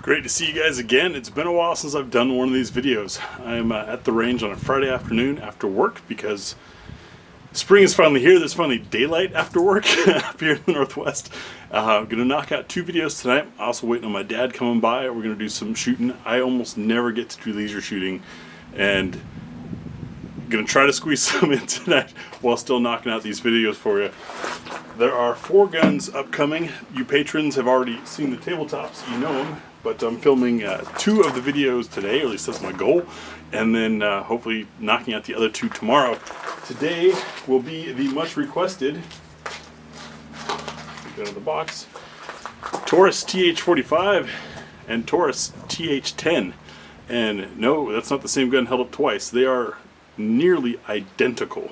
Great to see you guys again. It's been a while since I've done one of these videos. I'm at the range on a Friday afternoon after work because spring is finally here. There's finally daylight after work up here in the Northwest. I'm going to knock out 2 videos tonight. I'm also waiting on my dad coming by. We're going to do some shooting. I almost never get to do leisure shooting, and I'm going to try to squeeze some in tonight while still knocking out these videos for you. There are 4 guns upcoming. You patrons have already seen the tabletops, you know them, but I'm filming 2 of the videos today, or at least that's my goal, and then hopefully knocking out the other 2 tomorrow. Today will be the much requested, get out of the box, Taurus TH45 and Taurus TH10. And no, that's not the same gun held up twice. They are nearly identical.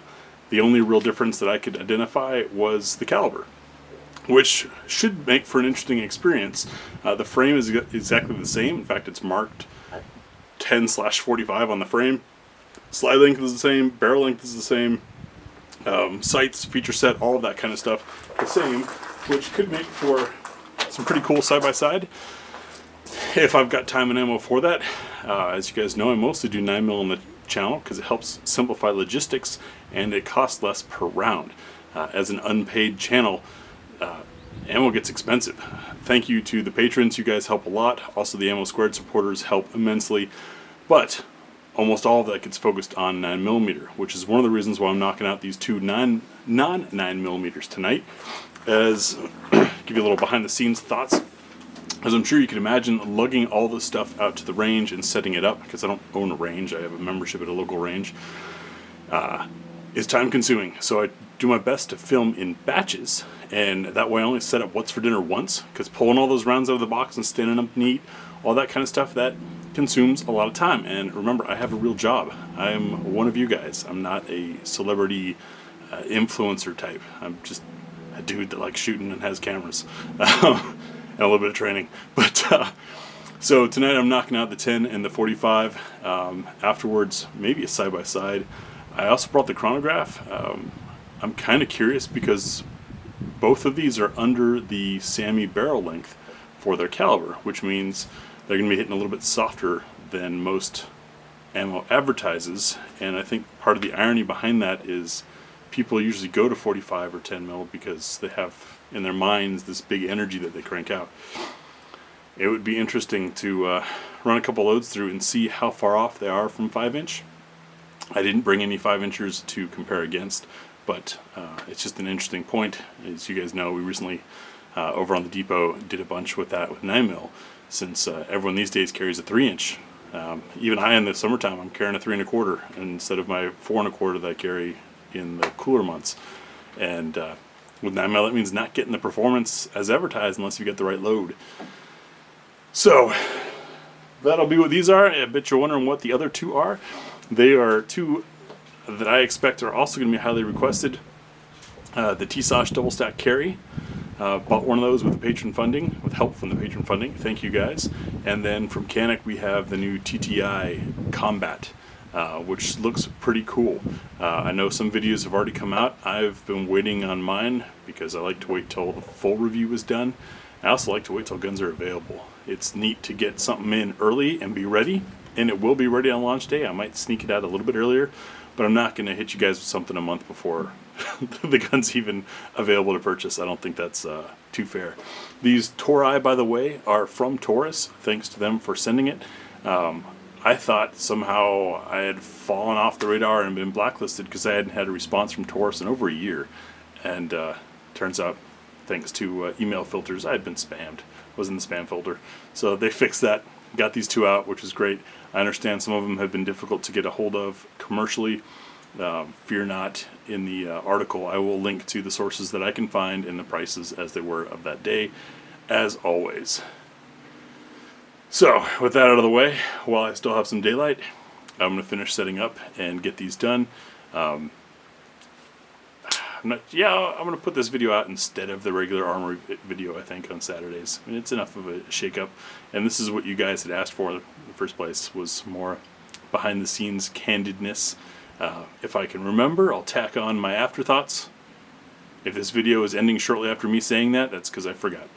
The only real difference that I could identify was the caliber, which should make for an interesting experience. The frame is exactly the same. In fact, it's marked 10/45 on the frame. Slide length is the same, barrel length is the same, sights, feature set, all of that kind of stuff the same, which could make for some pretty cool side-by-side if I've got time and ammo for that. As you guys know, I mostly do 9mm on the channel because it helps simplify logistics and it costs less per round. As an unpaid channel, ammo gets expensive. Thank you to the patrons, you guys help a lot. Also the Ammo Squared supporters help immensely, but almost all of that gets focused on 9mm, which is one of the reasons why I'm knocking out these 2 non-9mm tonight. As give you a little behind the scenes thoughts. As I'm sure you can imagine, lugging all this stuff out to the range and setting it up, because I don't own a range, I have a membership at a local range, is time consuming. So I do my best to film in batches, and that way I only set up what's for dinner once, because pulling all those rounds out of the box and standing up neat, all that kind of stuff, that consumes a lot of time. And remember, I have a real job. I'm one of you guys. I'm not a celebrity influencer type. I'm just a dude that likes shooting and has cameras. And a little bit of training. But so tonight I'm knocking out the 10 and the 45. Afterwards, maybe a side-by-side. I also brought the chronograph. I'm kind of curious because both of these are under the SAMI barrel length for their caliber, which means they're going to be hitting a little bit softer than most ammo advertises. And I think part of the irony behind that is people usually go to 45 or 10mm because they have in their minds this big energy that they crank out. It would be interesting to run a couple loads through and see how far off they are from 5-inch. I didn't bring any 5-inchers to compare against, but it's just an interesting point. As you guys know, we recently over on the depot did a bunch with that with 9mm, since everyone these days carries a 3-inch. Even I in the summertime, I'm carrying a 3 1/4 instead of my 4 1/4 that I carry in the cooler months. And with 9mm, that means not getting the performance as advertised unless you get the right load. So that'll be what these are. I bet you're wondering what the other 2 are. They are 2 that I expect are also going to be highly requested. The TSOSH double stack carry. Bought one of those with the patron funding, with help from the patron funding. Thank you guys. And then from Canik we have the new TTI Combat, which looks pretty cool. I know some videos have already come out. I've been waiting on mine because I like to wait till the full review is done. I also like to wait till guns are available. It's neat to get something in early and be ready, and it will be ready on launch day. I might sneak it out a little bit earlier, but I'm not going to hit you guys with something a month before the gun's even available to purchase. I don't think that's too fair. These Tori, by the way, are from Taurus. Thanks to them for sending it. I thought somehow I had fallen off the radar and been blacklisted because I hadn't had a response from Taurus in over a year. And turns out, thanks to email filters, I had been spammed. Was in the spam folder. So they fixed that, got these 2 out, which is great. I understand some of them have been difficult to get a hold of commercially. Fear not, in the article I will link to the sources that I can find and the prices as they were of that day, as always. So, with that out of the way, while I still have some daylight, I'm going to finish setting up and get these done. I'm going to put this video out instead of the regular armory video, I think, on Saturdays. I mean, it's enough of a shake-up, and this is what you guys had asked for in the first place, was more behind-the-scenes candidness. If I can remember, I'll tack on my afterthoughts. If this video is ending shortly after me saying that, that's because I forgot.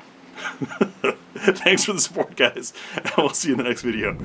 Thanks for the support, guys. And we'll see you in the next video.